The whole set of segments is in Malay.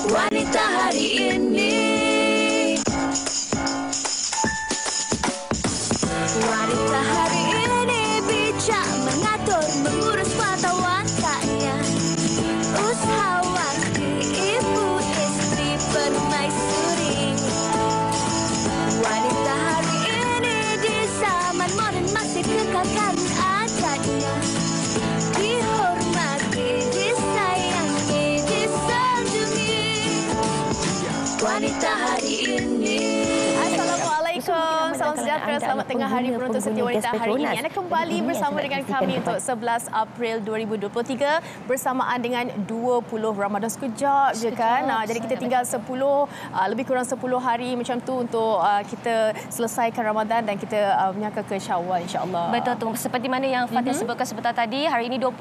Wanita hari ini. Wanita hari ini bijak mengatur, mengurus mata wataknya. Usahawati, ibu, istri, permaisuri. Wanita hari ini di zaman modern masih kekalkan adatnya. Dihormati, disayangi, disanjungi. Wanita hari ini. Assalamualaikum, salam sejahtera, selamat tengah hari penonton setia wanita hari ini. Anda kembali bersama dengan kami untuk 11 April 2023 bersamaan dengan 20 Ramadan sekejap je kan. Jadi kita tinggal 10 lebih kurang 10 hari macam tu untuk kita selesaikan Ramadan dan kita menyangka ke Syawal insya-Allah. Betul tu, seperti mana yang Fatin sebutkan sebentar tadi, hari ini 20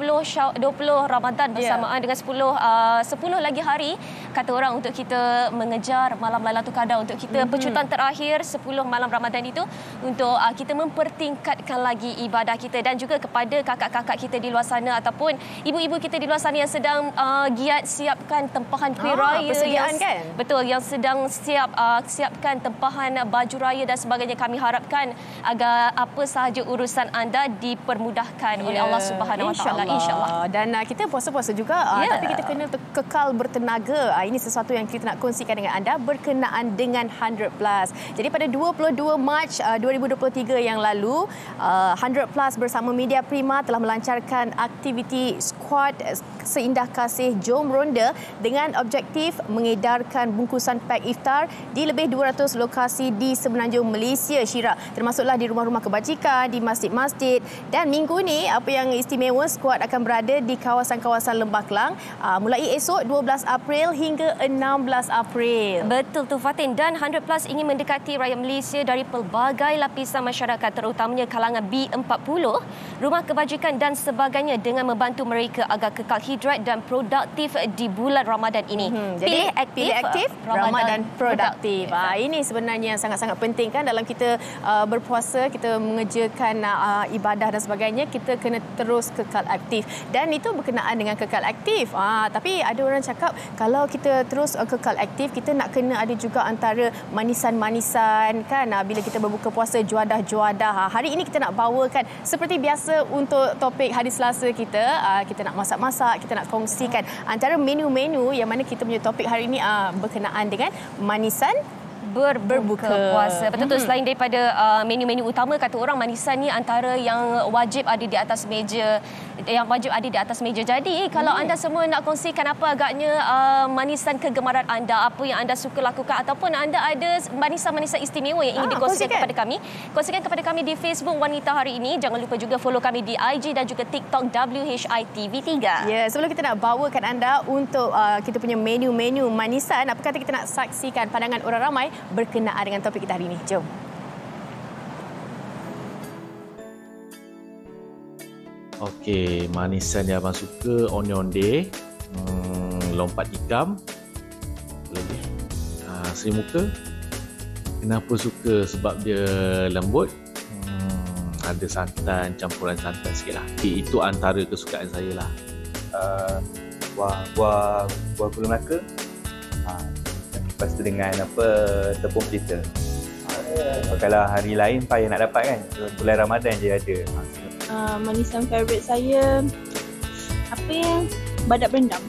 Ramadan bersamaan dengan 10 lagi hari kata orang untuk kita mengejar malam Lailatul Qadar, untuk kita pecutan terakhir 10 malam Ramadan itu untuk kita mempertingkatkan lagi ibadah kita, dan juga kepada kakak-kakak kita di luar sana ataupun ibu-ibu kita di luar sana yang sedang giat siapkan tempahan kuih raya, persediaan kan? Betul, yang sedang siapkan tempahan baju raya dan sebagainya. Kami harapkan agar apa sahaja urusan anda dipermudahkan oleh Allah Subhanahu Wa Taala, insya-Allah. Dan kita puasa-puasa juga tapi kita kena kekal bertenaga. Ini sesuatu yang kita nak kongsikan dengan anda berkenaan dengan 100 Plus. Jadi pada 22 Mac 2023 yang lalu, 100 Plus bersama Media Prima telah melancarkan aktiviti Squad Seindah Kasih Jom Ronda dengan objektif mengedarkan bungkusan pak iftar di lebih 200 lokasi di semenanjung Malaysia, Syira, termasuklah di rumah-rumah kebajikan, di masjid-masjid. Dan minggu ni apa yang istimewa, Squad akan berada di kawasan-kawasan Lembah Kelang mulai esok 12 April hingga 16 April. Betul tu Fatin, dan 100 Plus ingin mendekati rakyat Malaysia dari pelbagai lapisan masyarakat, terutamanya kalangan B40, rumah kebajikan dan sebagainya, dengan membantu mereka agar kekal hidrat dan produktif di bulan Ramadan ini. Jadi pilih aktif, Ramadan produktif. Ini sebenarnya yang sangat-sangat penting kan dalam kita berpuasa, kita mengerjakan ibadah dan sebagainya, kita kena terus kekal aktif. Dan itu berkenaan dengan kekal aktif. Tapi ada orang cakap kalau kita terus kekal aktif, kita nak kena ada juga antara manisan-manisan kan, bila kita berbuka puasa, juadah-juadah. Hari ini kita nak bawakan seperti biasa untuk topik hari Selasa kita. Kita nak masak-masak, kita nak kongsikan antara menu-menu yang mana kita punya topik hari ini berkenaan dengan manisan berbuka puasa. Betul tu, selain daripada menu-menu utama, kata orang manisan ni antara yang wajib ada di atas meja, Jadi kalau anda semua nak kongsikan apa agaknya manisan kegemaran anda, apa yang anda suka lakukan, ataupun anda ada manisan-manisan istimewa yang ingin dikongsikan kepada kami, kongsikan kepada kami di Facebook Wanita Hari Ini. Jangan lupa juga follow kami di IG dan juga TikTok WHITV3. Ya, sebelum kita nak bawakan anda untuk kita punya menu-menu manisan, apa kata kita nak saksikan pandangan orang ramai berkenaan dengan topik kita hari ini. Jom. Okey, manisan yang abang suka onde-onde, lompat tikam, lagi seri muka. Kenapa suka? Sebab dia lembut, ada santan, campuran santan sikit lah. Itu antara kesukaan saya lah. Buah gula Melaka, lepas tu dengan tepung pelita. Kalau hari lain payah nak dapat kan, bulan Ramadan je ada. Manisan favourite saya badak berendam,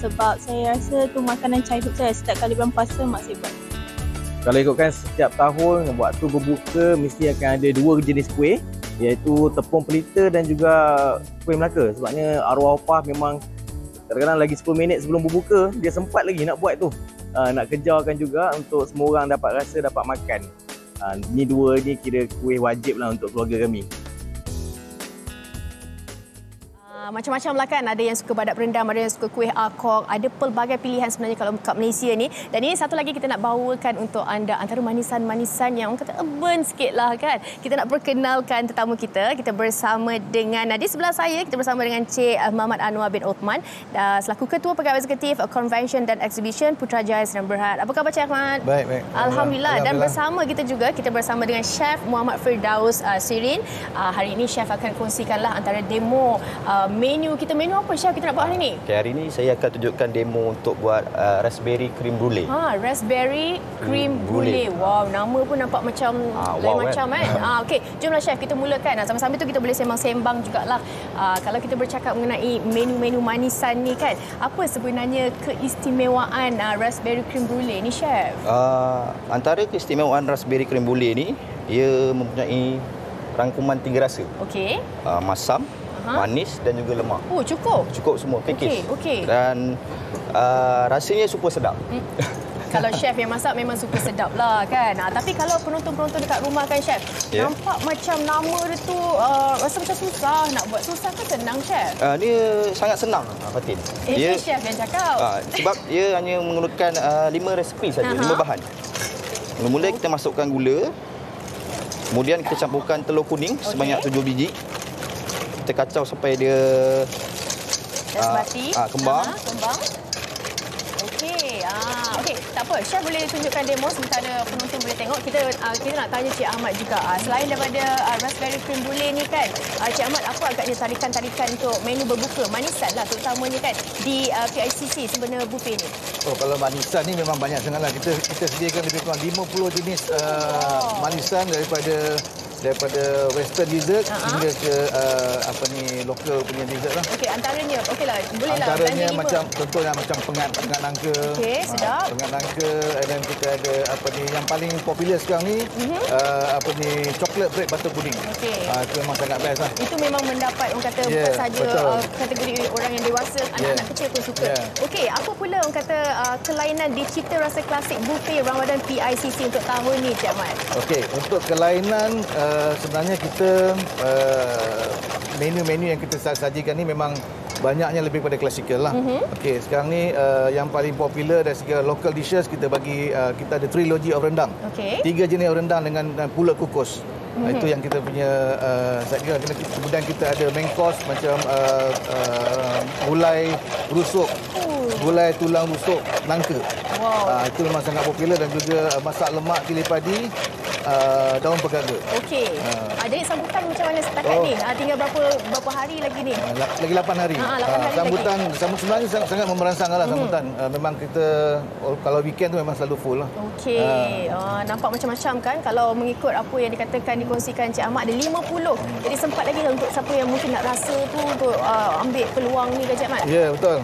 sebab saya rasa tu makanan childhood saya. Setiap kali bulan puasa mak saya buat. Kalau ikutkan setiap tahun waktu berbuka mesti akan ada dua jenis kuih, iaitu tepung pelita dan juga kuih Melaka. Sebabnya arwah opah memang kadang-kadang lagi 10 minit sebelum berbuka dia sempat lagi nak buat tu. Nak kejarkan juga untuk semua orang dapat rasa, dapat makan. Ni dua ni kira kuih wajib lah untuk keluarga kami. Macam-macam lah kan, ada yang suka badak berendam, ada yang suka kuih akok, ada pelbagai pilihan sebenarnya kalau kat Malaysia ni. Dan ini satu lagi kita nak bawakan untuk anda, antara manisan-manisan yang orang kata urban sikit lah kan. Kita nak perkenalkan tetamu kita bersama dengan, di sebelah saya kita bersama dengan Cik Muhammad Anwar bin Uthman, selaku Ketua Pegawai Eksekutif Convention dan Exhibition Putrajaya Sdn Bhd. Apa khabar Cik Ahmad? Baik. Alhamdulillah. Dan bersama kita juga, kita bersama dengan Chef Muhammad Firdaus Sirin. Hari ini Chef akan kongsikanlah antara demo menu kita. Menu apa chef kita nak buat hari ni? Okay, hari ni saya akan tunjukkan demo untuk buat raspberry cream brulee. Raspberry cream brulee. Wow, nama pun nampak macam lain macam kan. Okey, jomlah chef kita mulakan. Sambil-sambil tu kita boleh sembang-sembang jugalah. Kalau kita bercakap mengenai menu-menu manisan ni kan, apa sebenarnya keistimewaan raspberry cream brulee ni chef? Antara keistimewaan raspberry cream brulee ni, ia mempunyai rangkuman 3 rasa. Okey. Masam, manis dan juga lemak. Oh, cukup. Cukup semua package. Okey. Dan rasanya super sedap. Kalau chef yang masak memang super sedap lah kan. Tapi kalau penonton-penonton dekat rumah kan chef, nampak macam nama dia tu rasa macam susah nak buat. Susah ke senang chef? Dia sangat senang Fatin. Chef yang cakap. Sebab dia hanya menggunakan 5 resepi saja, 5 bahan. Mula-mula kita masukkan gula. Kemudian kita campurkan telur kuning sebanyak 7 biji. Kita kacau sampai dia kembang. Kembang. Okey, tak apa. Chef boleh tunjukkan demo sementara penonton boleh tengok. Kita nak tanya Cik Ahmad juga. Selain daripada raspberry cream brulee ni kan, Cik Ahmad apa agaknya tarikan-tarikan untuk menu berbuka manisan lah terutamanya kan di PICC sebenarnya buffet ni? Kalau manisan ni memang banyak sangatlah. Kita sediakan lebih kurang 50 jenis manisan daripada western dessert hingga ke local punya dessert lah. Okey, antaranya okeylah bolehlah. Antaranya macam contohnya macam pengat nangka. Okey, sedap. Pengat nangka, dan kita ada yang paling popular sekarang ni chocolate bread butter pudding. Okey. Itu memang sangat best lah. Itu memang mendapat orang kata bukan saja kategori orang yang dewasa, anak-anak kecil pun suka. Okey, apa pula orang kata kelainan di cita rasa klasik buffet Ramadan PICC untuk tahun ni Cik Ahmad? Okey, untuk kelainan sebenarnya kita menu-menu yang kita sajikan ni memang banyaknya lebih pada klasikal lah. Okey, sekarang ni yang paling popular dari segi local dishes kita kita ada trilogy of rendang. 3 jenis rendang dengan pulut kukus. Itu yang kita punya saya kira. Kemudian kita ada main course macam gulai rusuk, gulai tulang rusuk nangka. Itu memang sangat popular, dan juga masak lemak cili padi daun pegaga. Okey. Jadi sambutan macam mana setakat ni? Tinggal berapa hari lagi ni? Lagi 8 hari. 8 hari sebenarnya sangat merangsanglah sambutan. Memang kita kalau weekend tu memang selalu full lah. Okey. Nampak macam-macam kan. Kalau mengikut apa yang dikatakan dikongsikan Cik Ahmad ada 50. Jadi sempat lagi untuk siapa yang mungkin nak rasa tu untuk ambil peluang ni ke Cik Ahmad? Ya, betul.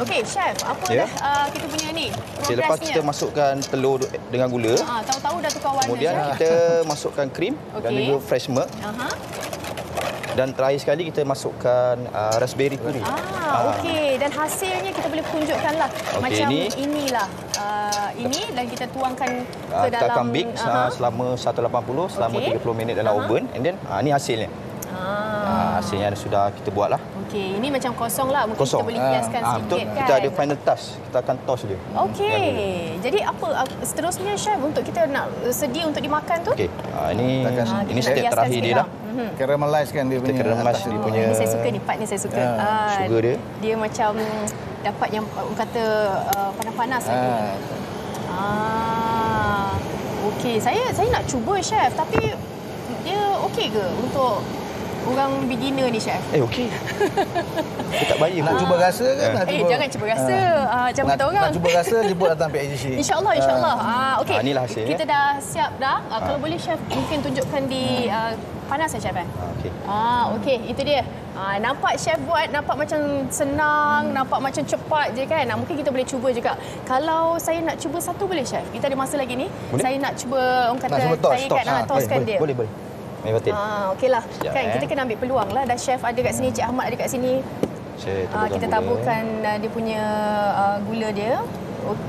Okey, chef, apa dah kita punya ni? Okay, lepas kita masukkan telur dengan gula. Tahu-tahu dah tukar warna. Kemudian kita masukkan krim dan juga fresh milk. Dan terakhir sekali kita masukkan raspberry puree. Okey, dan hasilnya kita boleh tunjukkanlah macam inilah. Ini dan kita tuangkan ke dalam. Kita akan bake selama 180 selama 30 minit dalam oven, and then ini hasilnya. Hasilnya sudah kita buatlah. Okey, ini macam kosong lah. Mungkin kita boleh hiaskan sikit betul. kan. Kita ada final touch. Kita akan toss dia. Okey. Jadi apa seterusnya chef untuk kita nak sedia untuk dimakan tu? Okey. Ini step terakhir dia dah. Caramelize kan dia punya. Kita caramelize dia punya. Ini saya suka ni, part ni saya suka. Sugar dia. Dia macam dapat yang orang kata panas-panas lagi. Okey, saya nak cuba chef, tapi dia okey ke untuk orang beginner ni chef? Okey. Dia tak bahaya. Nak cuba rasa kan? Jangan cuba rasa. Macam kata orang. Nak cuba rasa, jemput datang PICC. InsyaAllah. Okey. Inilah hasilnya. Kita dah siap dah. Kalau boleh chef mungkin tunjukkan di panas ya chef Okey. Okey, itu dia. Nampak chef buat, nampak macam senang, nampak macam cepat je kan. Mungkin kita boleh cuba juga. Kalau saya nak cuba satu boleh chef? Kita ada masa lagi ni. Boleh? Saya nak cuba orang kata saya kan toskan dia. Boleh. Okeylah. Kan kita kena ambil peluang lah. Dah chef ada kat sini, Cik Ahmad ada kat sini. Kita taburkan dia punya gula dia.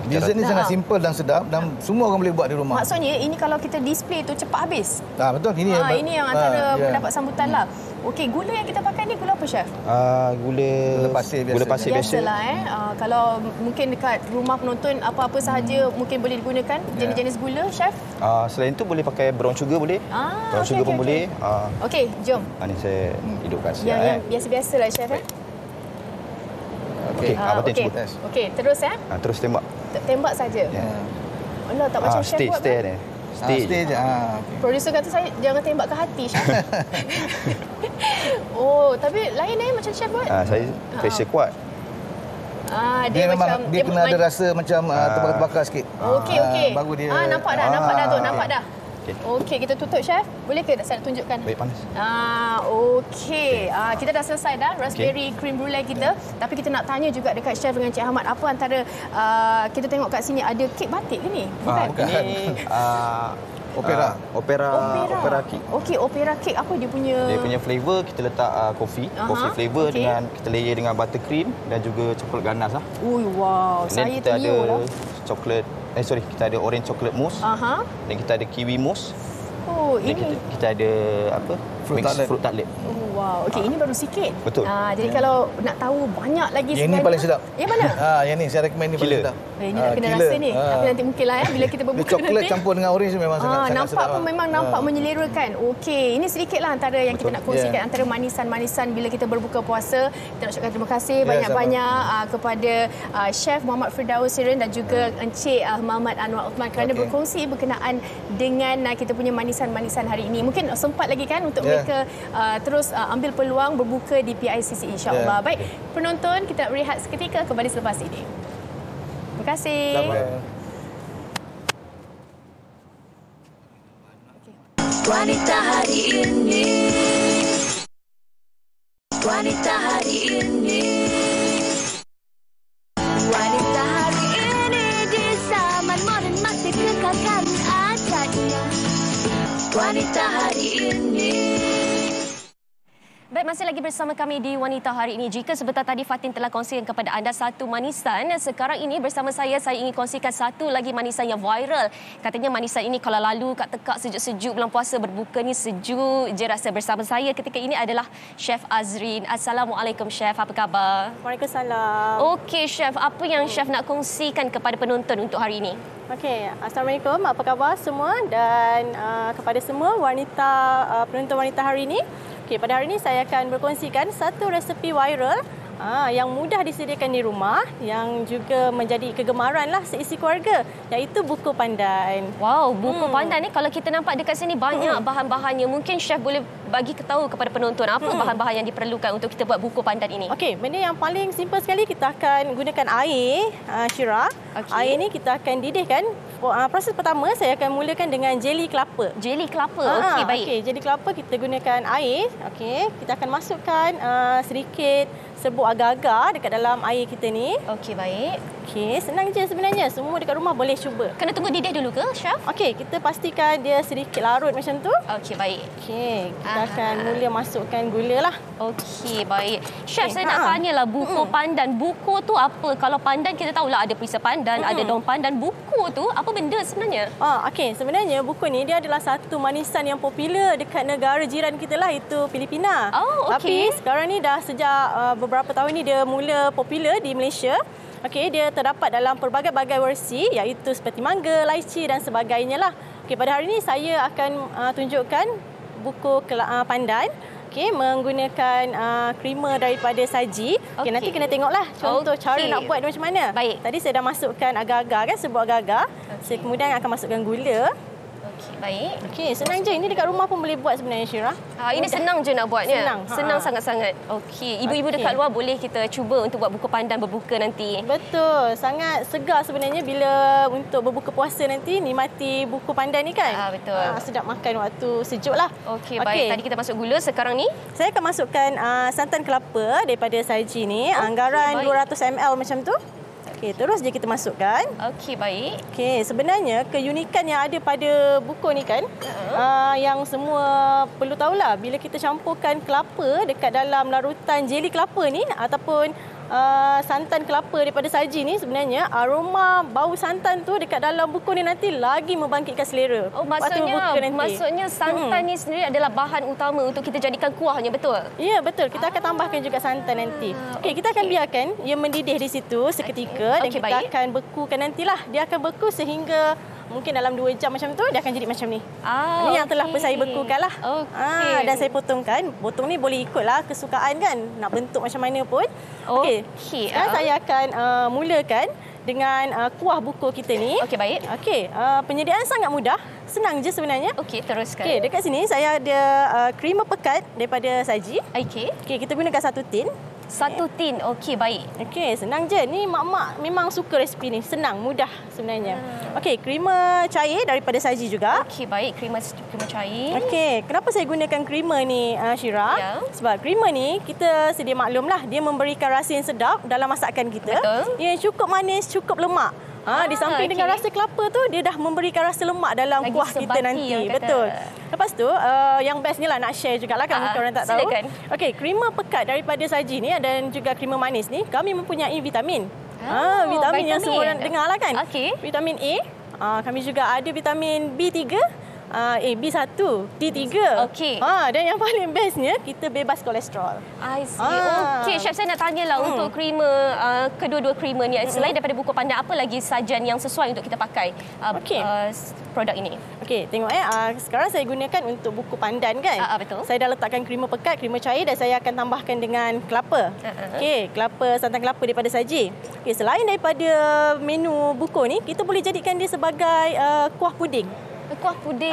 Dessert ni sangat simple dan sedap, dan semua orang boleh buat di rumah. Maksudnya ini kalau kita display tu cepat habis. Betul. Ini yang antara mendapat sambutan lah. Okey, gula yang kita pakai ni gula apa chef? Gula pasir biasa. Gula pasir biasa. Biasalah kalau mungkin dekat rumah penonton apa-apa sahaja mungkin boleh digunakan jenis-jenis gula chef. Selain tu boleh pakai brown sugar boleh. Brown sugar pun boleh. Okey, jom. Ni saya hidupkan siap. Yang biasa-biasalah chef Okey, terus terus tembak. Tembak saja. Allah, tak macam chef buat. Stay je. Producer kata saya jangan tembak ke hati chef. Oh, tapi lain macam chef buat. Saya pressure kuat. Dia memang dia kena ada rasa macam terbakar-bakar sikit. Okey. Baru dia nampak dah tu, nampak dah. Okey. Okey, kita tutup chef. Boleh ke saya tunjukkan? Baik, panas. Okey. Kita dah selesai dah raspberry cream brulee kita. Tapi kita nak tanya juga dekat chef dengan Cik Ahmad, apa antara kita tengok kat sini ada kek batik ke ni? Bukan. Ini opera cake. Okey, opera cake apa dia punya? Dia punya flavor kita letak coffee flavor dengan kita layer dengan buttercream dan juga coklat ganas lah. Wow, Dan saya kita ada terliur lah. kita ada orange chocolate mousse. Dan kita ada kiwi mousse. Oh, dan ini kita ada fruit tartlet. Oh, wow. Okey, ini baru sikit. Betul. Jadi kalau nak tahu banyak lagi yang ni paling sedap. Yang mana? Yang ni saya recommend ni paling sedap. Ini nak kena rasa ni. Tapi nanti mungkinlah bila kita berbuka coklat nanti. Campur dengan orange memang sangat nampak sedap. pun memang nampak menyelerakan. Okey, ini sedikitlah antara yang kita nak kongsikan antara manisan-manisan bila kita berbuka puasa. Kita nak ucapkan terima kasih banyak-banyak kepada Chef Muhammad Firdaus Sirin dan juga Encik Muhammad Anwar Uthman kerana berkongsi berkenaan dengan kita punya manisan-manisan hari ini. Mungkin sempat lagi kan untuk mereka terus ambil peluang berbuka di PICC insya-Allah. Baik, penonton, kita berehat seketika, kembali selepas ini. Terima kasih. Wanita hari ini. Wanita hari ini. Wanita hari ini di zaman moden masih kekalkan adatnya. Wanita hari ini. Baik, masih lagi bersama kami di Wanita Hari ini. Jika sebentar tadi Fatin telah kongsikan kepada anda satu manisan, sekarang ini bersama saya ingin kongsikan satu lagi manisan yang viral. Katanya manisan ini kalau lalu kat tekak sejuk-sejuk bulan puasa berbuka ni sejuk je rasa. Bersama saya ketika ini adalah Chef Azrin. Assalamualaikum Chef, apa khabar? Waalaikumsalam. Okey Chef, apa yang Chef nak kongsikan kepada penonton untuk hari ini? Okey, Assalamualaikum, apa khabar semua dan kepada semua penonton wanita hari ini. Okey, pada hari ini saya akan berkongsikan satu resepi viral yang mudah disediakan di rumah yang juga menjadi kegemaranlah seisi keluarga, iaitu buku pandan. Wow, buku pandan ni kalau kita nampak dekat sini banyak bahan-bahannya. Mungkin Chef boleh bagi tahu kepada penonton apa bahan-bahan yang diperlukan untuk kita buat buku pandan ini. Okey, benda yang paling simple sekali, kita akan gunakan air, Syira. Air ni kita akan didihkan. Proses pertama saya akan mulakan dengan jeli kelapa. Jeli kelapa. Okey, baik. Okey, jeli kelapa kita gunakan air. Okey, kita akan masukkan sedikit serbuk agar-agar dekat dalam air kita ni. Okey, baik. Okey, senang je sebenarnya. Semua dekat rumah boleh cuba. Kena tunggu didih dulu ke, Chef? Okey, kita pastikan dia sedikit larut macam tu. Okey, baik. Okey, kita akan mula masukkan gula lah. Okey, baik. Chef, saya nak tanyalah buku pandan. Buku tu apa? Kalau pandan kita tahulah ada perisa pandan, ada daun pandan. Buku tu apa benda sebenarnya? Okey, sebenarnya buku ni dia adalah satu manisan yang popular dekat negara jiran kita lah, itu Filipina. Oh, okey. Tapi sekarang ni dah sejak beberapa tahun ni dia mula popular di Malaysia. Okey, dia terdapat dalam pelbagai-bagai versi, iaitu seperti mangga, laici dan sebagainya lah. Okey, pada hari ini saya akan tunjukkan buku pandan. Okey, menggunakan creamer daripada saji. Okey, nanti kena tengoklah contoh cara nak buat dia macam mana. Baik. Tadi saya dah masukkan agar-agar kan, serbuk agar-agar. Saya kemudian akan masukkan gula. Okey, baik. Okey, senang je. Ini dekat rumah pun boleh buat sebenarnya, Syira. Ini senang je nak buatnya. Senang. Sangat-sangat. Okey, ibu-ibu dekat luar boleh kita cuba untuk buat buku pandan berbuka nanti. Betul. Sangat segar sebenarnya bila untuk berbuka puasa nanti nikmati buku pandan ni kan. Betul. Sedap makan waktu sejuk lah. Okey, baik. Tadi kita masuk gula, sekarang ni saya akan masukkan santan kelapa daripada saji ni. Anggaran 200 ml macam tu. Okey, terus je kita masukkan. Okey, baik. Okey, sebenarnya keunikan yang ada pada buku ni kan, yang semua perlu tahulah, bila kita campurkan kelapa dekat dalam larutan jeli kelapa ni ataupun santan kelapa daripada saji ni, sebenarnya aroma bau santan tu dekat dalam buku ni nanti lagi membangkitkan selera. Oh, maksudnya santan ni sendiri adalah bahan utama untuk kita jadikan kuahnya, betul? Ya, betul. Kita akan tambahkan juga santan nanti. Okey, kita akan biarkan ia mendidih di situ seketika dan kita akan bekukan nantilah. Dia akan beku sehingga mungkin dalam 2 jam macam tu dia akan jadi macam ni. Ini yang telah saya bekukan lah. Dan saya potongkan. Potong ni boleh ikutlah kesukaan kan, nak bentuk macam mana pun. Okey. Sekarang saya akan mulakan dengan kuah buko kita ni. Okey, baik. Okey, penyediaan sangat mudah. Senang je sebenarnya. Okey, teruskan. Okey, dekat sini saya ada creamer pekat daripada Saji. Okey. Okey, kita gunakan 1 tin. 1 tin. Okey, baik. Okey, senang je. Ni mak-mak memang suka resipi ni. Senang, mudah sebenarnya. Okey, creamer cair daripada Saji juga. Okey, baik. Creamer cair. Okey, kenapa saya gunakan creamer ni, Syira? Ya. Sebab creamer ni kita sedia maklumlah, dia memberikan rasa yang sedap dalam masakan kita. Betul. Yang cukup manis, cukup lemak. Di samping dengan rasa kelapa tu, dia dah memberikan rasa lemak dalam Lagi kuah kita nanti. Betul. Lepas tu, yang best ni lah nak share jugalah kan, mungkin orang tak tahu. Silakan. Okey, creamer pekat daripada Saji ni dan juga creamer manis ni, kami mempunyai vitamin. Vitamin yang semua orang dengar lah kan. Okey. Vitamin A. Kami juga ada vitamin B3. B1, D3. Okey. Dan yang paling bestnya, kita bebas kolesterol. I see. Okey, Chef, saya nak tanyalah untuk creamer, kedua-dua creamer ni, selain daripada buku pandan, apa lagi sajian yang sesuai untuk kita pakai produk ini? Okey, tengok sekarang saya gunakan untuk buku pandan kan. Betul. Saya dah letakkan creamer pekat, creamer cair dan saya akan tambahkan dengan kelapa. Okey, kelapa, santan kelapa daripada Saji. Okey, selain daripada menu buku ni, kita boleh jadikan dia sebagai kuah puding. Kuah puding.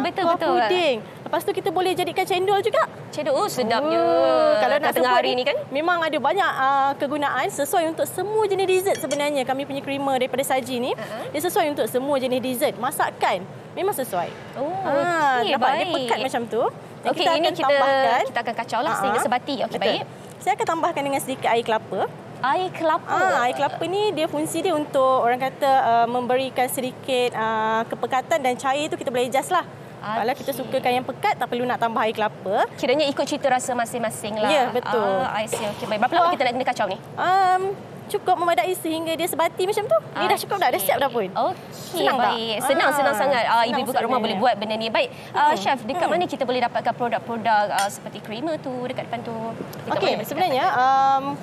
Betul. Kuah puding. Lepas tu kita boleh jadikan cendol juga. Cendol, sedapnya. Kalau nak tengah sebut hari ni kan. Memang ada banyak kegunaan sesuai untuk semua jenis dessert sebenarnya. Kami punya creamer daripada Saji ni, dia sesuai untuk semua jenis dessert. Masakan memang sesuai. Okey, nampak baik. dia pekat macam tu. Okey, ini kita akan kacau lah sehingga sebati. Okey, baik. Saya akan tambahkan dengan sedikit air kelapa. Air kelapa. Air kelapa ni dia fungsi dia untuk orang kata memberikan sedikit kepekatan dan cair tu kita boleh adjust lah. Kalau kita sukakan yang pekat tak perlu nak tambah air kelapa. Kiranya ikut cita rasa masing-masing lah. Ya, betul. I see. Okey, baik. Berapa lama kita nak kena kacau ni? Cukup memadai sehingga dia sebati macam tu. Ni dah cukup dah, dah siap dah pun. Okey, baik. Senang sangat. Ibu-ibu kat rumah boleh buat benda ni. Baik, Chef, dekat mana kita boleh dapatkan produk-produk seperti creamer tu dekat depan tu? Okey, sebenarnya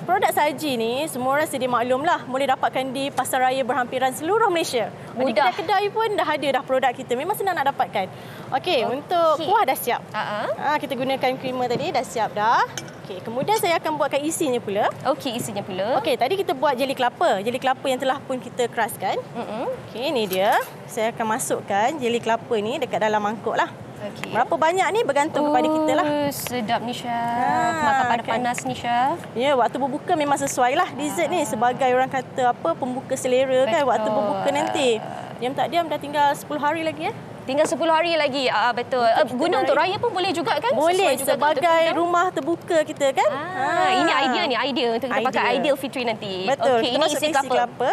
produk Saji ni semua orang sedia maklum lah. Boleh dapatkan di pasar raya berhampiran seluruh Malaysia. Di kedai-kedai pun dah ada dah produk kita. Memang senang nak dapatkan. Okey, untuk kuah dah siap. Kita gunakan creamer tadi dah siap dah. Okey, kemudian saya akan buatkan isinya pula. Okey, isinya pula. Okey, tadi kita buat jeli kelapa. Jeli kelapa yang telah pun kita keraskan. Okey, ni dia. Saya akan masukkan jeli kelapa ni dekat dalam mangkuk lah. Okay. Berapa banyak ni bergantung kepada kita lah. Sedap ni, Chef. Makan pada panas ni, Chef. Ya, waktu berbuka memang sesuai lah dessert ni. Sebagai orang kata pembuka selera kan waktu berbuka nanti. Diam tak diam dah tinggal 10 hari lagi Tinggal 10 hari lagi. Betul. Guna untuk raya pun boleh juga kan? Boleh juga sebagai rumah terbuka kita kan. Ini idea untuk kita pakai Ideal Fitri nanti. Betul. Okey, ini isi kelapa.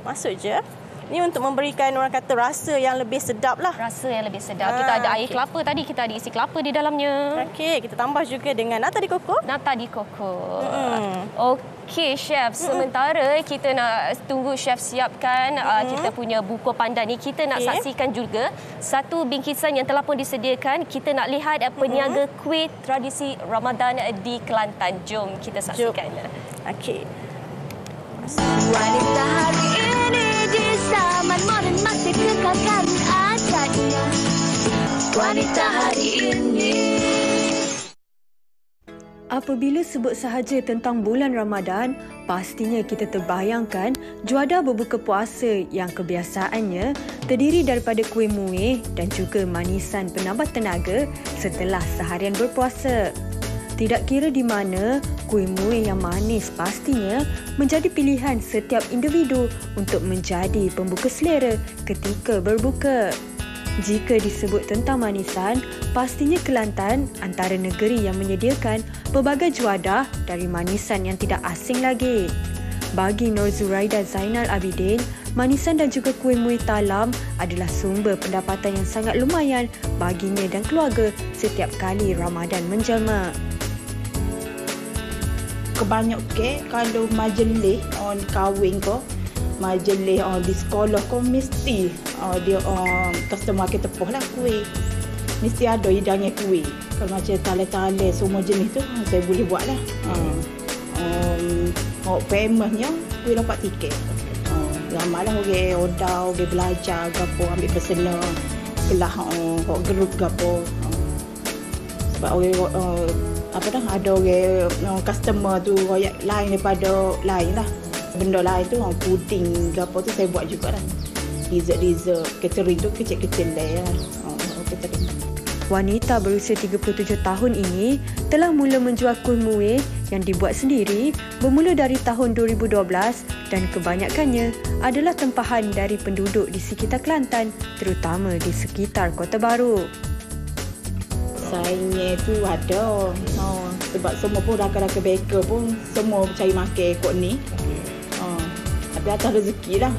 Masuk je. Ini untuk memberikan orang kata rasa yang lebih sedap lah. Rasa yang lebih sedap. Kita ada air kelapa tadi, kita ada isi kelapa di dalamnya. Okey, kita tambah juga dengan nata de coco. Nata de coco. Okey, Chef. Sementara kita nak tunggu Chef siapkan kita punya buku pandan ni, kita nak saksikan juga satu bingkisan yang telah pun disediakan. Kita nak lihat peniaga kuih tradisi Ramadan di Kelantan. Jom kita saksikan. Okey. Wanita hari ini di zaman moden masih kekalkan adatnya. Wanita hari ini. Apabila sebut sahaja tentang bulan Ramadan, pastinya kita terbayangkan juadah berbuka puasa yang kebiasaannya terdiri daripada kuih muih dan juga manisan penambah tenaga setelah seharian berpuasa. Tidak kira di mana, kuih muih yang manis pastinya menjadi pilihan setiap individu untuk menjadi pembuka selera ketika berbuka. Jika disebut tentang manisan, pastinya Kelantan antara negeri yang menyediakan pelbagai juadah dari manisan yang tidak asing lagi. Bagi Nur Zuraida Zainal Abidin, manisan dan juga kuih muih talam adalah sumber pendapatan yang sangat lumayan baginya dan keluarga setiap kali Ramadan menjelma. Kebanyakan kalau majlis orang kahwin ko, majlis di sekolah ko mesti dia customer kita tepuh lah kuih. Mesti ada hidangnya kuih. Kalau macam tale-tale semua jenis tu saya boleh buat lah. Famousnya kuih dapat tiket. Ramai lah orang order, orang belajar gapo, ambil personal kelah grup gapo. Sebab orang ada orang customer tu royak lain daripada lain lah. benda lain tu, puding ke apa tu saya buat jugalah. Dessert catering tu kecil-kecil lah ya. Catering. Wanita berusia 37 tahun ini telah mula menjual kuih muih yang dibuat sendiri bermula dari tahun 2012 dan kebanyakannya adalah tempahan dari penduduk di sekitar Kelantan, terutama di sekitar Kota Baru. Saingnya tu ada. Sebab semua pun rakan-rakan baker pun semua cari makan kot ni. Tapi atas rezeki lah.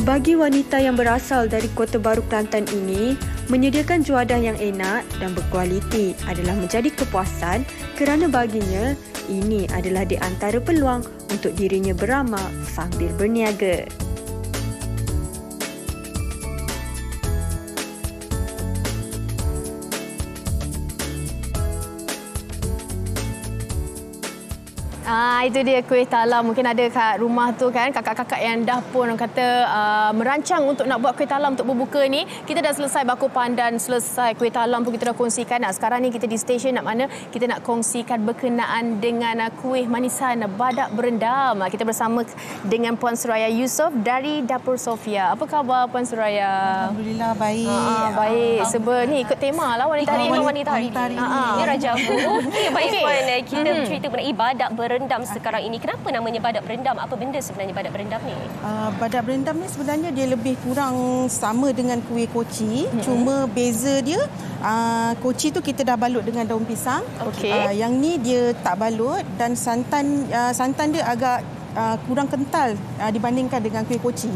Bagi wanita yang berasal dari Kota Baru Kelantan ini, menyediakan juadah yang enak dan berkualiti adalah menjadi kepuasan kerana baginya ini adalah di antara peluang untuk dirinya beramal sambil berniaga. Itu dia kuih talam. Mungkin ada kat rumah tu kan kakak-kakak yang dah pun orang kata merancang untuk nak buat kuih talam untuk berbuka ni. Kita dah selesai baku pandan, selesai kuih talam pun kita dah kongsikan. Sekarang ni kita di stesen nak mana kita nak kongsikan berkenaan dengan kuih manisan badak berendam. Kita bersama dengan Puan Suraya Yusof dari Dapur Sofia. Apa khabar Puan Suraya? Alhamdulillah baik. Baik. Sebab ni ikut tema lah wanita hari ini. Ini Raja Abu. Baik Puan, kita cerita mengenai badak berendam sekarang ini. Kenapa namanya badak berendam? Apa benda sebenarnya badak berendam ni? Badak berendam ni sebenarnya dia lebih kurang sama dengan kuih koci. Cuma beza dia, koci tu kita dah balut dengan daun pisang. Yang ni dia tak balut dan santan dia agak kurang kental dibandingkan dengan kuih koci.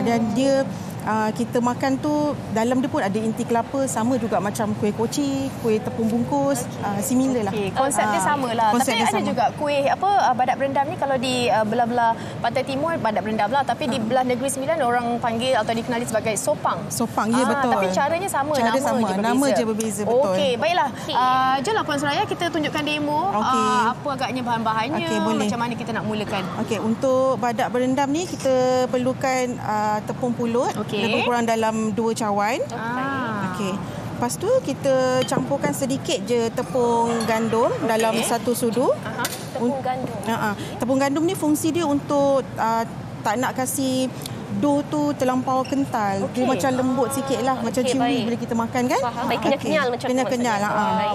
Dan dia kita makan tu dalam dia pun ada inti kelapa, sama juga macam kuih koci, kuih tepung bungkus, similar lah. Konsep dia sama lah. Tapi ada juga kuih badak berendam ni kalau di belah-belah Pantai Timur badak berendam lah, tapi di belah Negeri Sembilan orang panggil atau dikenali sebagai sopang. Sopang, ya betul. Tapi caranya sama, nama je berbeza. Betul. Okey, baiklah. Jomlah Puan Suraya kita tunjukkan demo apa agaknya bahan-bahannya, macam mana kita nak mulakan. Okey, untuk badak berendam ni kita perlukan tepung pulut. Lebih kurang dalam 2 cawan. Okey. Lepas tu kita campurkan sedikit je tepung gandum dalam 1 sudu. Tepung gandum. Tepung gandum ni fungsi dia untuk tak nak kasih dough tu terlampau kental. Dia macam lembut sikit lah. Macam chewy bila kita makan kan. Baik, kenyal macam tu. Kenyal.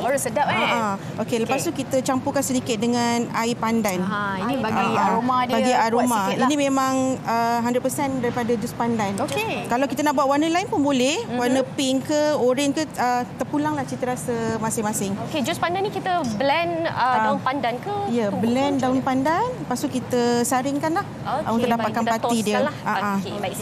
Baru sedap Okey, lepas tu kita campurkan sedikit dengan air pandan. Ini bagi aroma dia. Bagi aroma. Ini memang 100% daripada jus pandan. Kalau kita nak buat warna lain pun boleh. Warna pink ke, orange ke, terpulanglah cita rasa masing-masing. Okey, jus pandan ni kita blend daun pandan ke? Ya, blend daun pandan. Lepas tu kita saringkan lah untuk dapatkan pati dia. Okey, baik.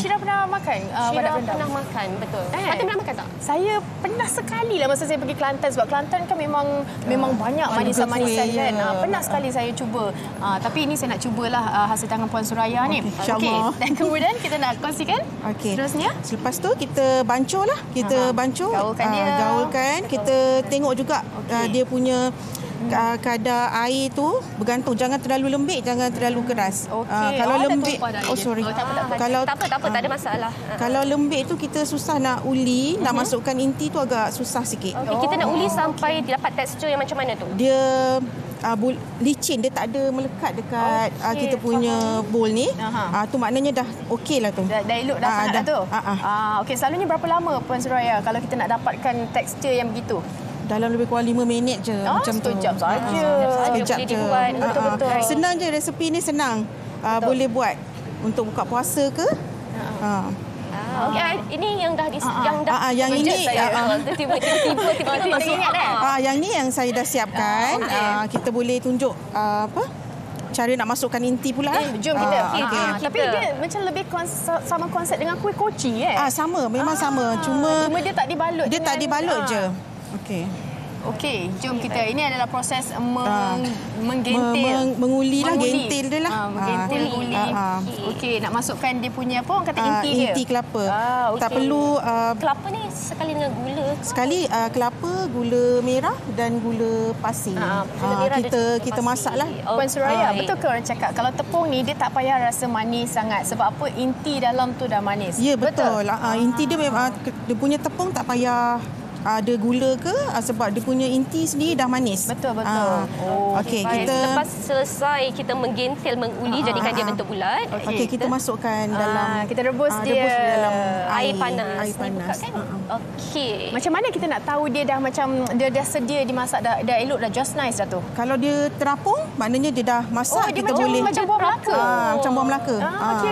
Syira pernah makan badak berendam? Pernah makan, betul. Fatin pernah makan tak? Saya pernah sekali lah masa saya pergi Kelantan, sebab Kelantan kan memang banyak manisan-manisan kan. Pernah sekali saya cuba. Tapi ini saya nak cubalah hasil tangan Puan Suraya ni. Okey. Dan kemudian kita nak kongsikan seterusnya. Lepas tu kita bancuh lah. Kita bancuh. Gaulkan. Kita tengok juga dia punya kadar air tu bergantung, jangan terlalu lembik, jangan terlalu keras. Kalau lembik, tak ada masalah. Kalau lembik tu kita susah nak uli, nak masukkan inti tu agak susah sikit. Kita nak uli sampai dapat tekstur yang macam mana tu? Dia licin, dia tak ada melekat dekat kita punya bowl ni. Tu maknanya dah okey lah tu. Dah elok dah tu. Okey, selalunya berapa lama Puan Suraya kalau kita nak dapatkan tekstur yang begitu? Dalam lebih kurang 5 minit je macam tu. Sekejap saja. Sekejap je. Betul-betul. Senang je, resepi ni senang. Boleh buat untuk buka puasa ke. Ini yang dah yang ini tiba-tiba masuk ingat yang ni yang saya dah siapkan. Kita boleh tunjuk cara nak masukkan inti pula. Jom kita. Tapi dia macam lebih sama konsep dengan kuih koci sama, memang sama. Cuma dia tak dibalut. Dia tak dibalut je. Okey, jom kita. Ini adalah proses menggentil. Menguli lah, gentil dia lah. Menggentil, uli. Okey, nak masukkan dia punya apa orang kata inti dia? Inti kelapa. Tak perlu... kelapa ni sekali dengan gula? Sekali kelapa, gula merah dan gula pasir. Kita masak lah. Puan Suraya, betul ke orang cakap kalau tepung ni dia tak payah rasa manis sangat? Sebab apa? Inti dalam tu dah manis. Ya, betul. Inti dia memang, dia punya tepung tak payah ada gula ke sebab dia punya inti sendiri dah manis. Betul. Okey, kita lepas selesai kita menggentil, menguli jadikan dia bentuk bulat. Okey, kita masukkan dalam kita rebus dia dalam air panas. Air panas. Okey. Macam mana kita nak tahu dia dah macam dia dah sedia dimasak dah elok dah just nice dah tu? Kalau dia terapung, maknanya dia dah masak. Dia kita boleh macam buah Melaka. Macam buah Melaka.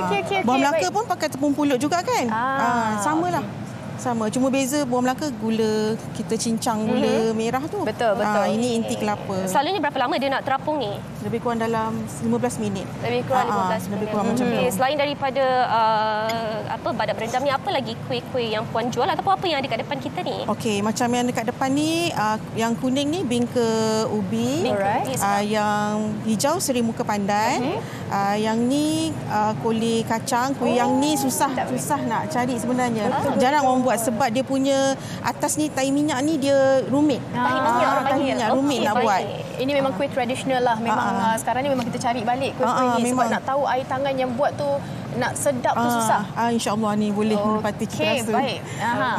Okey. Buah Melaka pun pakai tepung pulut juga kan? Samalah. Sama, cuma beza buah Melaka gula kita cincang gula merah tu. Betul. Ini inti kelapa. Selalunya berapa lama dia nak terapung ni? Lebih kurang dalam 15 minit. Lebih kurang 15 minit. Lebih kurang macam tu. Selain daripada badak berendam ni, apa lagi kuih-kuih yang puan jual ataupun apa yang ada kat depan kita ni? Okey, macam yang dekat depan ni, yang kuning ni bingka ubi. Yang hijau seri muka pandan. Yang ni koli kacang. Kuih yang ni susah nak cari sebenarnya. Jarang orang buat sebab dia punya atas ni tahi minyak ni dia rumit. Tahi minyak rumit nak buat. Ini memang kuih tradisional lah. Memang sekarang ni memang kita cari balik kuih-kuih ni sebab nak tahu air tangan yang buat tu nak sedap tu susah. InsyaAllah ni boleh menepati kita rasa. Baik.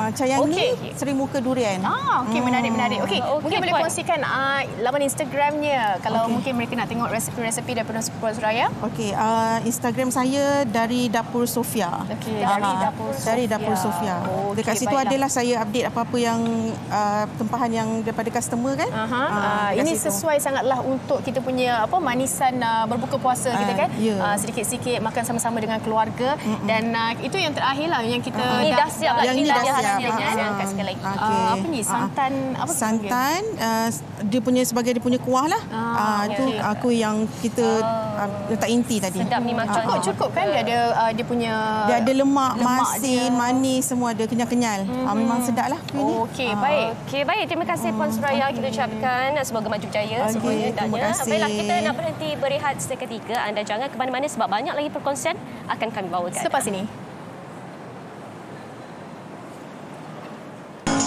Macam yang ni seri muka durian. Okey, menarik. Okey, mungkin boleh kongsikan laman Instagramnya kalau mungkin mereka nak tengok resep-resep daripada Puan Suraya. Okey, Instagram saya dari Dapur Sofia. Okey, dari Dapur Sofia. Dekat situ adalah saya update apa-apa yang tempahan yang daripada customer kan. Ini sesuai sangatlah untuk kita punya manisan berbuka puasa kita kan. Sedikit-sikit makan sama-sama dengan keluarga dan itu yang terakhir lah yang kita ini dah siap lah. Yang ni dah siap. Angkat sekali lagi. Apa ni? Santan apa? Santan dia punya sebagai dia punya kuah lah. Itu aku yang kita letak inti tadi. Sedap ni makan. Cukup kan dia punya dia ada lemak masin, manis semua ada kenyal-kenyal. Memang sedap lah. Okey, baik. Terima kasih Puan Suraya kita ucapkan semoga maju berjaya semuanya. Baiklah, kita nak berhenti berehat seketika. Anda jangan ke mana-mana sebab banyak lagi perkongsian akan kami bawakan selepas ini.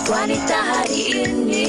Wanita hari ini.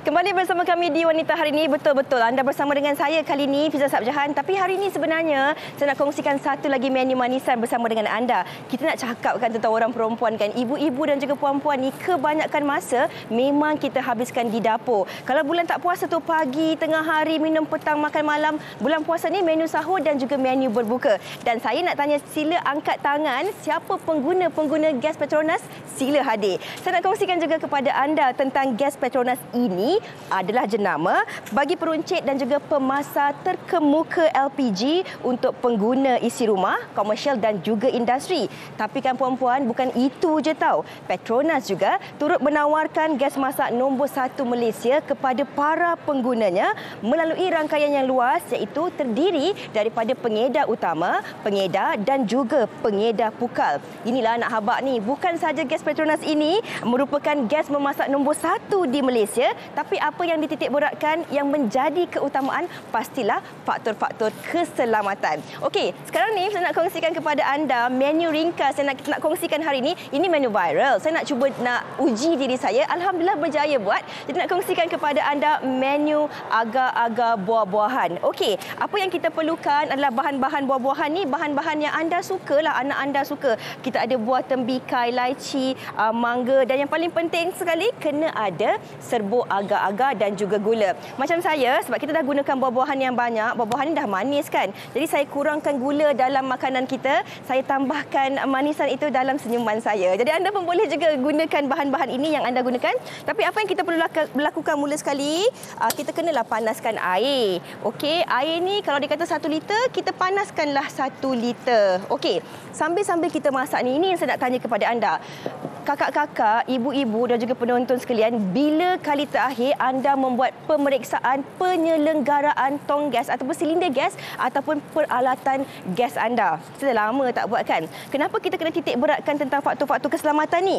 Kembali bersama kami di Wanita Hari Ini. Betul-betul anda bersama dengan saya kali ini, Fiza Sabjahan. Tapi hari ini sebenarnya saya nak kongsikan satu lagi menu manisan bersama dengan anda. Kita nak cakapkan tentang orang perempuan kan. Ibu-ibu dan juga puan-puan ni kebanyakan masa memang kita habiskan di dapur. Kalau bulan tak puasa tu pagi, tengah hari, minum petang, makan malam. Bulan puasa ni menu sahur dan juga menu berbuka. Dan saya nak tanya, sila angkat tangan siapa pengguna gas Petronas, sila hadir. Saya nak kongsikan juga kepada anda tentang gas Petronas ini adalah jenama bagi peruncit dan juga pemasar terkemuka LPG untuk pengguna isi rumah, komersial dan juga industri. Tapi kan puan-puan, bukan itu je tau. Petronas juga turut menawarkan gas masak nombor 1 Malaysia kepada para penggunanya melalui rangkaian yang luas iaitu terdiri daripada pengedar utama, pengedar dan juga pengedar pukal. Inilah anak habak ni. Bukan sahaja gas Petronas ini merupakan gas memasak nombor 1 di Malaysia, tapi apa yang dititik beratkan yang menjadi keutamaan pastilah faktor-faktor keselamatan. Okey, sekarang ni saya nak kongsikan kepada anda menu ringkas saya nak kongsikan hari ini. Ini menu viral. Saya nak cuba uji diri saya. Alhamdulillah berjaya buat. Jadi nak kongsikan kepada anda menu agar-agar buah-buahan. Okey, apa yang kita perlukan adalah bahan-bahan buah-buahan ni, bahan-bahan yang anda sukalah, anak anda suka. Kita ada buah tembikai, laici, mangga dan yang paling penting sekali kena ada serbuk agar-agar dan juga gula. Macam saya, sebab kita dah gunakan buah-buahan yang banyak, buah-buahan ni dah manis kan. Jadi saya kurangkan gula dalam makanan kita, saya tambahkan manisan itu dalam senyuman saya. Jadi anda pun boleh juga gunakan bahan-bahan ini yang anda gunakan. Tapi apa yang kita perlu lakukan mula sekali, kita kenalah panaskan air. Okey, air ni kalau dikata 1 liter, kita panaskanlah 1 liter. Okey, sambil-sambil kita masak ni, ini yang saya nak tanya kepada anda. Kakak-kakak, ibu-ibu dan juga penonton sekalian, bila kali terakhir anda membuat pemeriksaan penyelenggaraan tong gas ataupun silinder gas ataupun peralatan gas anda? Sudah lama tak buat kan? Kenapa kita kena titik beratkan tentang faktor-faktor keselamatan ni?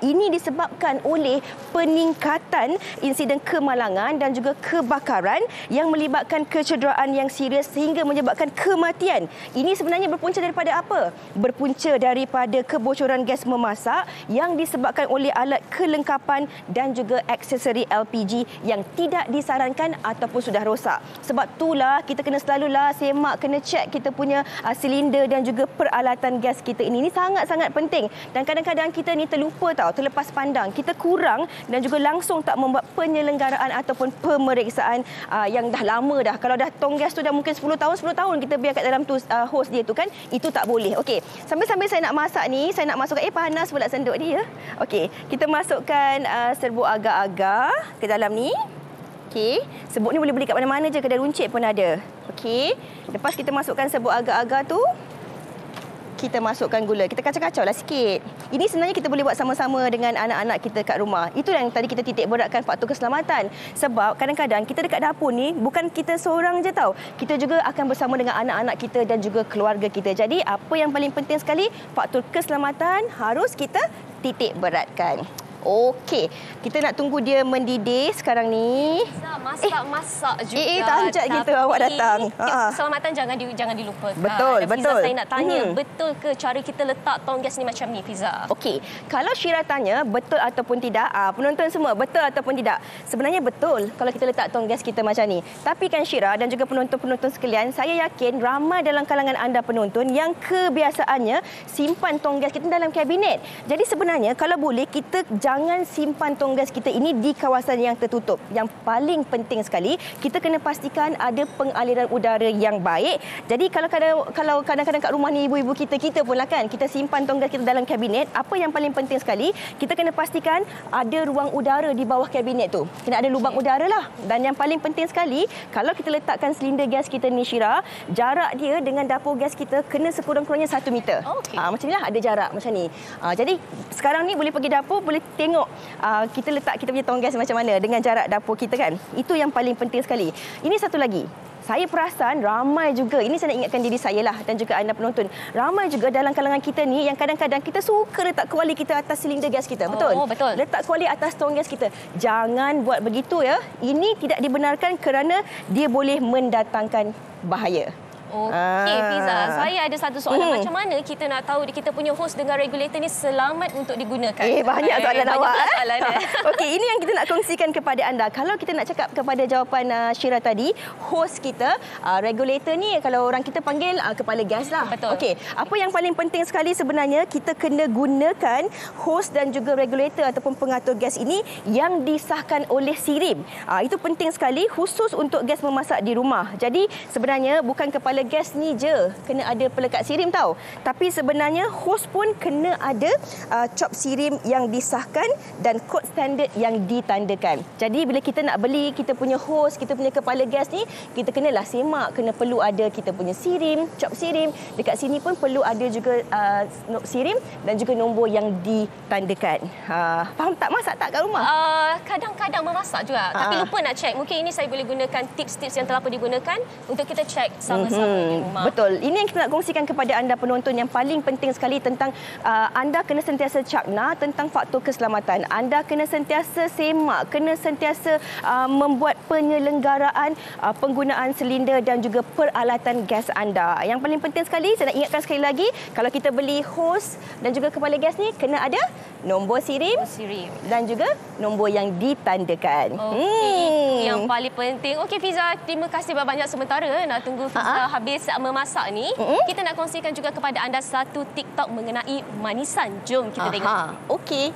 Ini disebabkan oleh peningkatan insiden kemalangan dan juga kebakaran yang melibatkan kecederaan yang serius sehingga menyebabkan kematian. Ini sebenarnya berpunca daripada apa? Berpunca daripada kebocoran gas memasak yang disebabkan oleh alat kelengkapan dan juga aksesori LPG yang tidak disarankan ataupun sudah rosak. Sebab itulah kita kena selalulah semak, kena cek kita punya silinder dan juga peralatan gas kita ini. Ini sangat-sangat penting. Dan kadang-kadang kita ni terlupa terlepas pandang. Kita kurang dan juga langsung tak membuat penyelenggaraan ataupun pemeriksaan yang dah lama dah. Kalau dah tong gas tu dah mungkin 10 tahun kita biar kat dalam tu hos dia tu kan, itu tak boleh. Okey, sambil-sambil saya nak masak ni, saya nak masukkan panas pula sendok dia. Okey, kita masukkan serbuk agar-agar ke dalam ni. Okey, serbuk ni boleh beli kat mana-mana je, kedai runcit pun ada. Okey, lepas kita masukkan serbuk agar-agar tu, kita masukkan gula. Kita kacau-kacau lah sikit. Ini sebenarnya kita boleh buat sama-sama dengan anak-anak kita kat rumah. Itu yang tadi kita titik beratkan faktor keselamatan. Sebab kadang-kadang kita dekat dapur ni bukan kita seorang je tau. Kita juga akan bersama dengan anak-anak kita dan juga keluarga kita. Jadi apa yang paling penting sekali, faktor keselamatan harus kita titik beratkan. Okey, kita nak tunggu dia mendidih sekarang ni. Masak juga. Tanjat kita awak datang. Keselamatan jangan dilupakan. Betul. Fiza, saya nak tanya, betul ke cara kita letak tong gas ni macam ni, Fiza? Okey, kalau Syira tanya betul ataupun tidak, penonton semua betul ataupun tidak? Sebenarnya betul kalau kita letak tong gas kita macam ni. Tapi kan Syira dan juga penonton-penonton sekalian, saya yakin ramai dalam kalangan anda penonton yang kebiasaannya simpan tong gas kita dalam kabinet. Jadi sebenarnya kalau boleh kita jangan simpan tong gas kita ini di kawasan yang tertutup. Yang paling penting sekali, kita kena pastikan ada pengaliran udara yang baik. Jadi kalau kadang-kadang kat rumah ni ibu-ibu kita pun lah kan, kita simpan tong gas kita dalam kabinet, apa yang paling penting sekali, kita kena pastikan ada ruang udara di bawah kabinet tu. Kena ada lubang udara lah. Dan yang paling penting sekali, kalau kita letakkan silinder gas kita ni, Syira, jarak dia dengan dapur gas kita kena sekurang-kurangnya 1 meter. Macam ni lah, ada jarak macam ni. Jadi sekarang ni boleh pergi dapur, boleh tengok kita letak kita punya tong gas macam mana dengan jarak dapur kita kan. Itu yang paling penting sekali. Ini satu lagi. Saya perasan ramai juga, ini saya nak ingatkan diri saya lah dan juga anda penonton. Ramai juga dalam kalangan kita ni yang kadang-kadang kita suka letak kuali kita atas silinder gas kita. Betul? Betul. Letak kuali atas tong gas kita. Jangan buat begitu ya. Ini tidak dibenarkan kerana dia boleh mendatangkan bahaya. Okey, Fiza, saya ada satu soalan. Macam mana kita nak tahu kita punya hos dengan regulator ni selamat untuk digunakan? Banyak soalan awak. Okey, ini yang kita nak kongsikan kepada anda. Kalau kita nak cakap kepada jawapan Syira tadi, hos kita, regulator ni kalau orang kita panggil kepala gas lah. Betul. Okey, apa yang paling penting sekali sebenarnya, kita kena gunakan hos dan juga regulator ataupun pengatur gas ini yang disahkan oleh SIRIM. Itu penting sekali khusus untuk gas memasak di rumah. Jadi sebenarnya bukan kepala gas ni je kena ada pelekat SIRIM tau. Tapi sebenarnya hos pun kena ada cop SIRIM yang disahkan dan kod standard yang ditandakan. Jadi bila kita nak beli kita punya hos, kita punya kepala gas ni, kita kenalah semak, kena perlu ada kita punya SIRIM, cop SIRIM. Dekat sini pun perlu ada juga SIRIM dan juga nombor yang ditandakan. Faham tak, masak tak kat rumah? Kadang-kadang memasak juga. Tapi lupa nak cek. Mungkin ini saya boleh gunakan tips-tips yang telah digunakan untuk kita cek sama-sama. Betul. Ini yang kita nak kongsikan kepada anda penonton yang paling penting sekali tentang anda kena sentiasa cakna tentang faktor keselamatan. Anda kena sentiasa semak, kena sentiasa membuat penyelenggaraan penggunaan silinder dan juga peralatan gas anda. Yang paling penting sekali, saya nak ingatkan sekali lagi, kalau kita beli hos dan juga kepala gas ni kena ada nombor SIRIM dan juga nombor yang ditandakan. Yang paling penting. Okey Fiza, terima kasih banyak sementara nak tunggu Fiza habis memasak ni. Kita nak kongsikan juga kepada anda satu TikTok mengenai manisan. Jom kita tengok. Okey.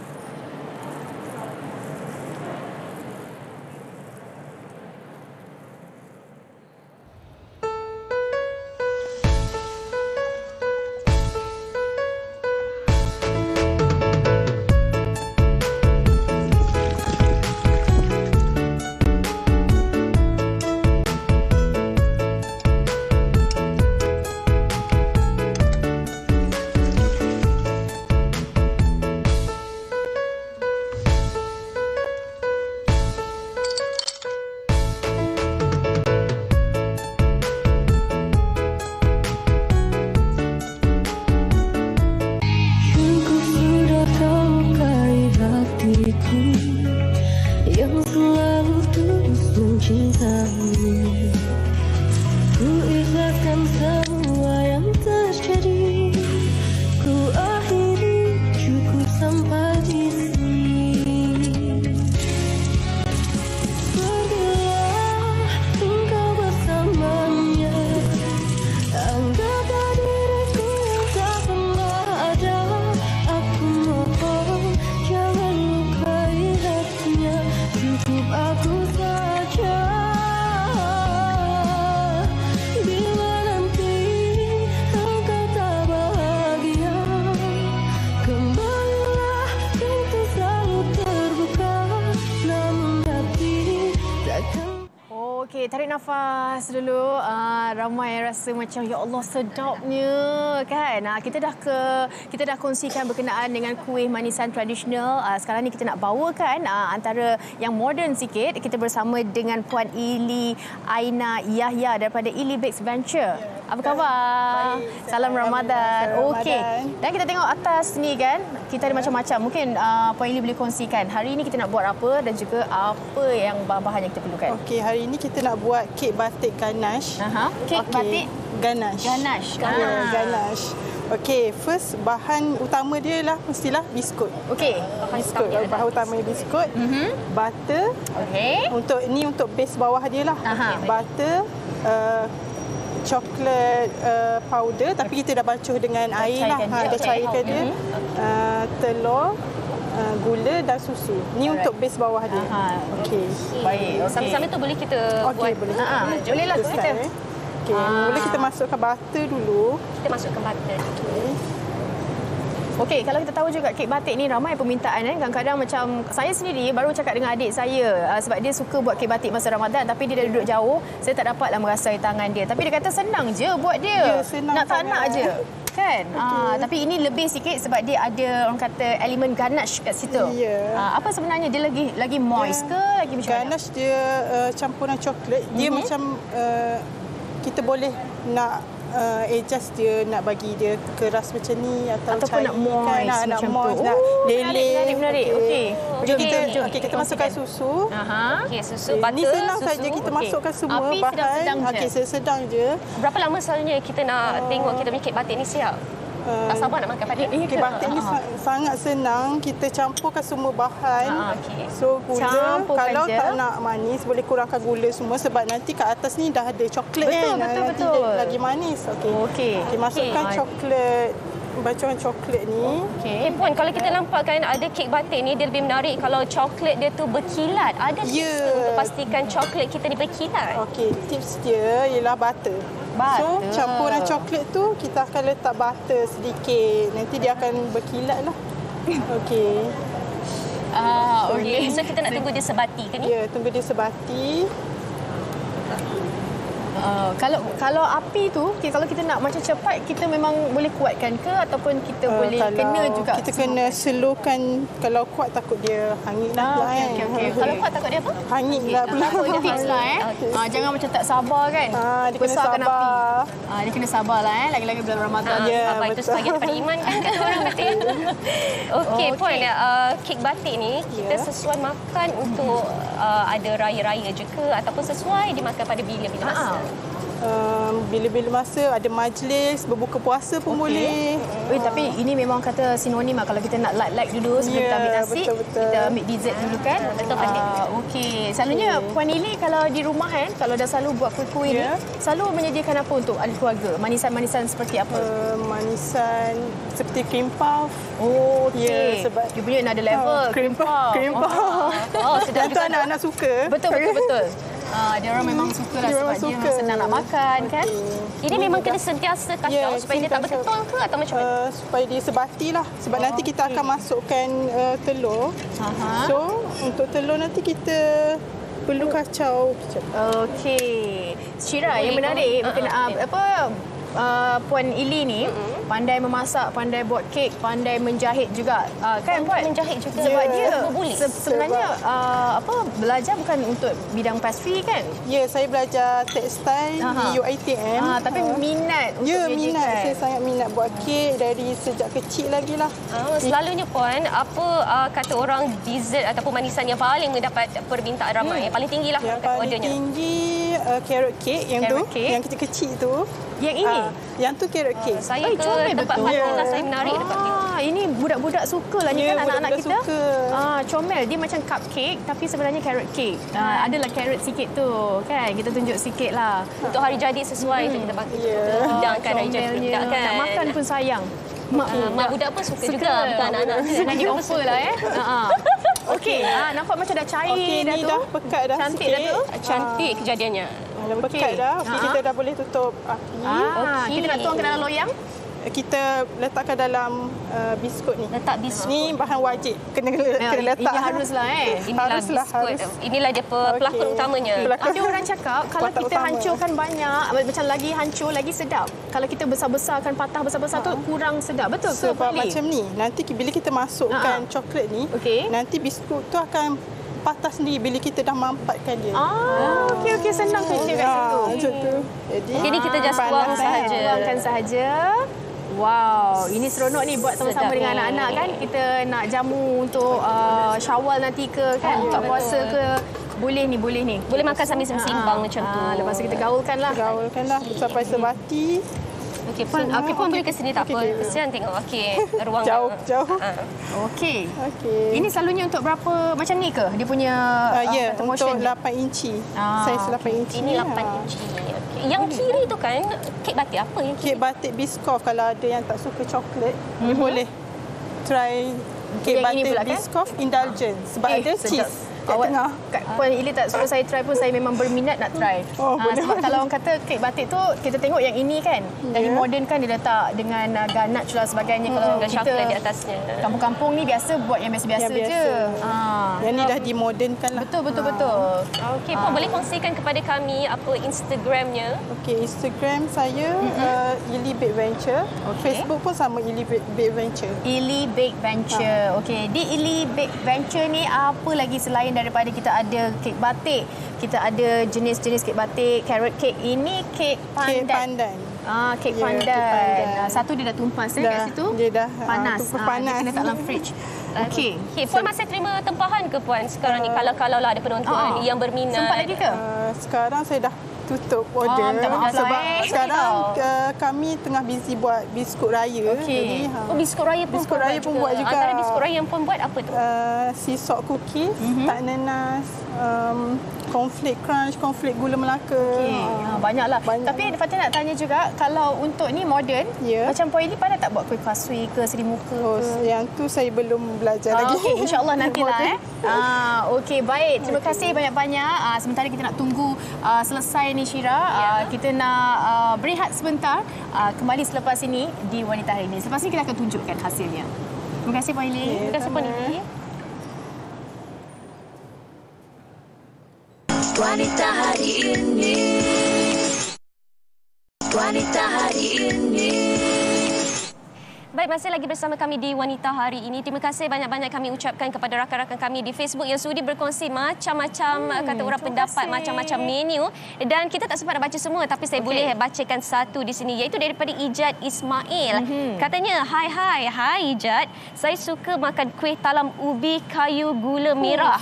Yang selalu terus mencintai, ku ikhlaskan semua yang terjadi, ku akhiri cukup sampai nafas dulu. Ramai rasa macam ya Allah sedapnya kan. Kita dah kongsikan berkenaan dengan kuih manisan tradisional. Sekarang ni kita nak bawakan antara yang moden sikit. Kita bersama dengan Puan Ili Aina Yahya daripada Ili Bakes Venture. Apa khabar? Baik. Salam Ramadan. Okey. Dan kita tengok atas ni kan, kita ada macam-macam. Mungkin Puan Ili boleh kongsikan hari ini kita nak buat apa dan juga apa yang bahan-bahan yang kita perlukan. Okey, hari ini kita nak buat kek batik ganache. Kek batik ganache. Ganache. Okey, first bahan utama dia lah mestilah biskut. Okey, biskut. Bahan utamanya biskut. Butter. Okey. Untuk base bawah dia lah. Butter, coklat powder tapi kita dah bacuh dengan air lah. Dah cairkan dia. Telur, gula dan susu. Ni untuk base bawah dia. Okey. Baik. Sambil-sambil tu boleh kita buat. Boleh. Bolehlah kita. Okey, mula kita masukkan butter dulu. Kita masukkan butter. Okey, kalau kita tahu juga kek batik ni ramai permintaan kan. Kadang-kadang macam saya sendiri baru cakap dengan adik saya sebab dia suka buat kek batik masa Ramadan tapi dia dah duduk jauh, saya tak dapatlah merasai tangan dia. Tapi dia kata senang je buat dia. Senang nak tak nak je. Kan? Tapi ini lebih sikit sebab dia ada orang kata elemen ganache kat situ. Apa sebenarnya dia lagi moist ke lagi macam mana? Ganache dia campuran coklat. Dia macam kita boleh nak adjust dia, nak bagi dia keras macam ni ataupun cair, nak moist nak macam moist, tu. nak leleh. Menarik. Okey. Jom kita masukkan susu. Okey, susu, butter, ni senang susu. saja kita masukkan semua Api bahan. Okey, sedang je. Berapa lama selalunya kita nak tengok kita punya kek batik ni siap? Tak sabar nak makan batik. Kek batik ni sangat senang. Kita campurkan semua bahan. So gula, kalau tak nak manis boleh kurangkan gula semua sebab nanti kat atas ni dah ada coklat kan. Nanti lagi manis. Okey. Masukkan coklat. Bacuan coklat ni. Okey. Puan, kalau kita nampakkan ada kek batik ni dia lebih menarik kalau coklat dia tu berkilat. Ada tips untuk pastikan coklat kita ni berkilat? Okey, tips dia ialah butter. So, campuran coklat tu kita akan letak butter sedikit. Nanti dia akan berkilat lah. Okey. Okey. So, kita nak tunggu dia sebati ke ni? Ya, tunggu dia sebati. Kalau api tu, kalau kita nak macam cepat, kita memang boleh kuatkan ke ataupun kita boleh kena juga? Kita kena slowkan. Kalau kuat takut dia hangit lah. Okey. Kalau kuat takut dia apa? Hangit lah pula. Dia tips lah jangan macam tak sabar kan. Dia kena sabar. Dia kena sabar lah lagi-lagi bulan Ramadan. Apa itu sebagai daripada iman kan kata orang betul. Okey, Puan, kek batik ni kita sesuai makan untuk ada raya-raya juga ataupun sesuai dimakan pada bila-bila masa? Bila-bila masa ada majlis, berbuka puasa pun boleh. Tapi ini memang kata sinonim lah. Kalau kita nak light dulu sebelum kita ambil nasi, kita ambil dessert dulu kan. Betul. Okey. Selalunya Puan Ili kalau di rumah kan, kalau dah selalu buat kuih-kuih ni, selalu menyediakan apa untuk ahli keluarga? Manisan-manisan seperti apa? Manisan seperti cream puff. Okey. Sebab dia punya ada level. Cream puff. Sedap juga. Anak-anak suka. Betul. Dia orang memang suka lah sebab dia memang senang nak makan kan. Ini memang kena sentiasa kacau supaya dia tak berketul ke atau macam mana? Supaya dia sebati lah. Sebab nanti kita akan masukkan telur. So untuk telur nanti kita perlu kacau. Okey. Syira, yang menarik berkenaan Puan Ili ni pandai memasak, pandai buat kek, pandai menjahit juga. Kan Puan? Menjahit juga. Sebab dia sebenarnya belajar bukan untuk bidang pastry kan? Ya, saya belajar tekstil di UiTM. Tapi minat untuk minat. Saya sangat minat buat kek dari sejak kecil lagi lah. Selalunya Puan, apa kata orang dessert ataupun manisan yang paling mendapat permintaan ramai? Yang paling tinggi lah yang paling tinggi carrot cake yang kecil-kecil tu. Yang ini? Yang tu carrot cake. Saya ke tempat Fatimah saya menarik dekat situ. Ini budak-budak suka lah ni kan anak-anak kita. Suka. Comel. Dia macam cupcake tapi sebenarnya carrot cake. Adalah carrot sikit tu kan. Kita tunjuk sikit lah. Untuk hari jadi sesuai tu kita pakai. Hidangkan hari jadi budak kan. Nak makan pun sayang. Mak budak pun suka juga. Bukan anak-anak. Jangan di offer lah Okey. Nampak macam dah cair dah tu. Dah pekat dah. Cantik dah tu. Cantik kejadiannya. Dah pekat dah. Kita dah boleh tutup api. Kita nak tuang ke dalam loyang. kita letakkan dalam biskut ni. Letak biskut. Ni bahan wajib. Kena letak. Ini haruslah Inilah biskut. Inilah dia pelakon utamanya. Tapi orang cakap kalau kita hancurkan banyak, macam lagi hancur, lagi sedap. Kalau kita besar-besarkan, patah besar-besar tu kurang sedap. Betul ke? Sebab macam ni, nanti bila kita masukkan coklat ni, nanti biskut tu akan patah sendiri bila kita dah mampatkan dia. Okey, senang kerja kat situ. Macam tu. Jadi kita just buang sahaja. Buangkan sahaja. Wow, ini seronok ni buat sama-sama dengan anak-anak kan. Kita nak jamu untuk Syawal nanti ke kan, buka puasa ke. Boleh ni. Boleh makan sambil seimbang macam tu. Lepas tu kita gaulkanlah sampai sebati. Okey, Puan boleh ke sini tak apa. Kesian tengok. Okey, ruang jauh. Okey. Ini selalunya untuk berapa macam ni ke? Dia punya untuk 8 inci. Saiz 8 inci. Ini 8 inci. Yang kiri tu kan kek batik apa yang kiri? Kek batik Biscoff. Kalau ada yang tak suka coklat, boleh try kek batik Biscoff Indulgence sebab ada cheese kat tengah. Puan Ili tak suruh saya try pun, saya memang berminat nak try. Sebab kalau orang kata kek batik tu, kita tengok yang ini kan, dari moden kan dia letak dengan ganache lah sebagainya. Kalau kita coklat di atasnya. Kampung-kampung ni biasa buat yang biasa-biasa je. Yang ni dah dimodernkan lah. Betul. Okey, Puan boleh kongsikan kepada kami apa Instagramnya? Okey, Instagram saya Ili Bake Venture. Facebook pun sama Ili Bake Venture. Ili Bake Venture. Okey, di Ili Bake Venture ni apa lagi selain daripada kita ada kek batik, kita ada jenis-jenis kek batik, carrot cake, ini kek pandan. Kek pandan. Satu dia dah tumpas kat situ. Dia dah panas. Dia kena tak dalam fridge. Okey. Puan masih terima tempahan ke Puan sekarang ni kalau lah ada penonton yang berminat? Sempat lagi ke? Sekarang saya dah tutup order sebab sekarang kami tengah busy buat biskut raya. Jadi biskut raya pun buat juga. Antara biskut raya yang Puan buat apa tu? Sea salt cookies, tak nanas, cornflake crunch, cornflake gula Melaka. Banyaklah. Tapi Fatin nak tanya juga, kalau untuk ni moden, macam Puan Ili pandai tak buat kuih kasui ke, seri muka ke? Yang tu saya belum belajar lagi. Okey, insya-Allah nantilah okey, baik. Terima kasih banyak-banyak. Sementara kita nak tunggu selesai ni Syira, kita nak berehat sebentar. Kembali selepas ini di Wanita Hari Ini. Selepas ini kita akan tunjukkan hasilnya. Terima kasih Puan Ili. Terima kasih Puan Ili. Wanita Hari Ini. Wanita Hari Ini. Baik, masih lagi bersama kami di Wanita Hari Ini. Terima kasih banyak-banyak kami ucapkan kepada rakan-rakan kami di Facebook yang sudi berkongsi macam-macam kata orang pendapat, macam-macam menu. Dan kita tak sempat nak baca semua, tapi saya boleh bacakan satu di sini, iaitu daripada Ijat Ismail. Katanya, Hai Ijat, saya suka makan kuih talam ubi kayu gula merah.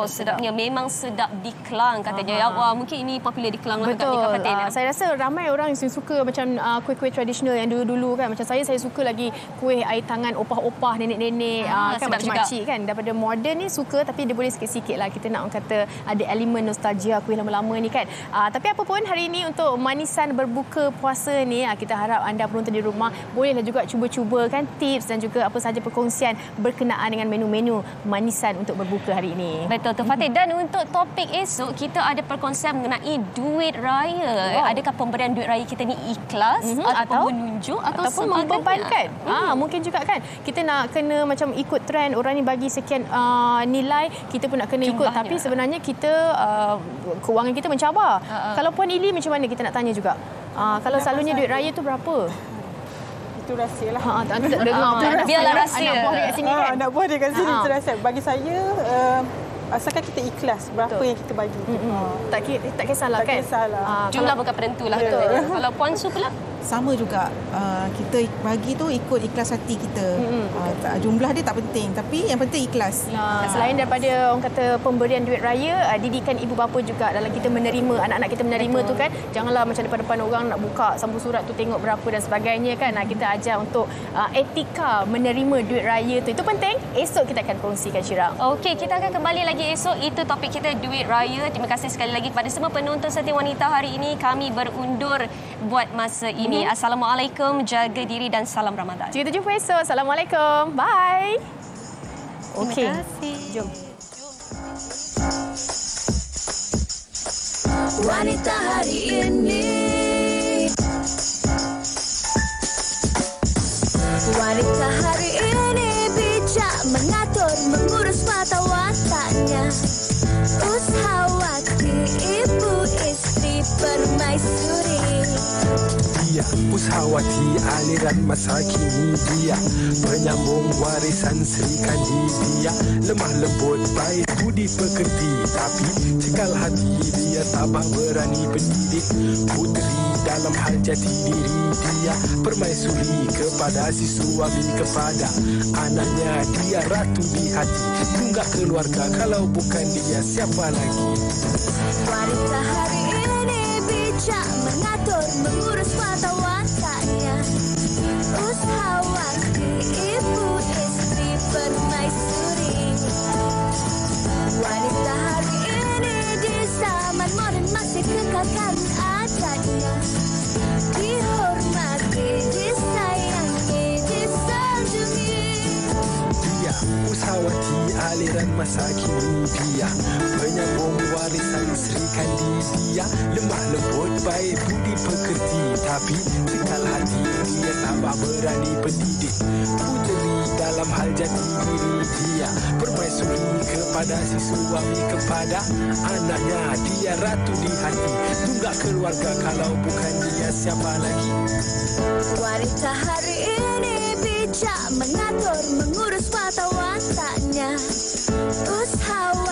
Sedapnya. Memang sedap di Kelang katanya. Mungkin ini popular di Kelang lah. Betul. Saya rasa ramai orang yang suka macam kuih-kuih tradisional yang dulu-dulu kan. Macam saya suka lagi kuih air tangan opah-opah nenek-nenek kan, makcik-makcik kan. Daripada moden ni suka, tapi dia boleh sikit-sikit lah. Kita nak orang kata ada elemen nostalgia kuih lama-lama ni kan. Tapi apa pun hari ini untuk manisan berbuka puasa ni, kita harap anda penonton di rumah bolehlah juga cuba-cuba kan tips dan juga apa sahaja perkongsian berkenaan dengan menu-menu manisan untuk berbuka hari ini. Betul tu Fatih. Dan untuk topik esok, kita ada perkongsian mengenai duit raya. Adakah pemberian duit raya kita ni ikhlas ataupun menunjuk ataupun membebankan? Mungkin juga kan kita nak kena macam ikut trend, orang ni bagi sekian nilai, kita pun nak kena ikut. Tapi sebenarnya kita kewangan kita mencabar. Kalau Puan Ili macam mana, kita nak tanya juga. Kalau selalunya duit raya tu berapa? Itu rahsia lah. Biarlah rahsia. Anak buah dekat sini kan? Anak buah dekat sini itu rahsia. Bagi saya, asalkan kita ikhlas berapa yang kita bagi. Tak kisahlah kan? Jumlah bukan penentu lah. Kalau Puan Su pula? Sama juga. Kita bagi tu ikut ikhlas hati kita. Jumlah dia tak penting, tapi yang penting ikhlas. Selain daripada orang kata pemberian duit raya, didikan ibu bapa juga dalam kita menerima, anak-anak kita menerima tu kan. Janganlah macam depan-depan orang nak buka sambung surat tu tengok berapa dan sebagainya kan. Kita ajar untuk etika menerima duit raya tu. Itu penting. Esok kita akan kongsikan Syira. Okey, kita akan kembali lagi esok. Itu topik kita, duit raya. Terima kasih sekali lagi kepada semua penonton setia Wanita Hari Ini. Kami berundur buat masa ini. Assalamualaikum, jaga diri dan salam Ramadan. Kita jumpa esok. Assalamualaikum. Bye. Terima kasih. Jom. Wanita Hari Ini. permaisuri. Dia usahawati aliran masa kini. Dia penyambung warisan Sri Kandi. Dia lemah lembut baik budi pekerti, tapi cekal hati dia tabah berani pendidik. Puteri dalam hal jati diri. Dia permaisuri kepada si suami, kepada anaknya. Dia ratu di hati, tunggak keluarga. Kalau bukan dia siapa lagi? Wanita hari ini bijak mengatur, mengurus mata wataknya. Usahawati, ibu istri permaisuri. Wanita hari ini di zaman modern masih kekalkan adatnya. Dihormati, disayangi, disanjungi. Dia usahawati aliran masa kini. Dia penyambung warisan Sri Kandi. Dia lemah lembut baik budi pekerti, tapi cekal hati dia tabah berani pendidik. Puteri dalam hal jati diri. Dia permaisuri kepada si suami, kepada anaknya. Dia ratu di hati, tunggak keluarga. Kalau bukan dia siapa lagi? Wanita hari ini bijak mengatur, mengurus mata wataknya. Usahawa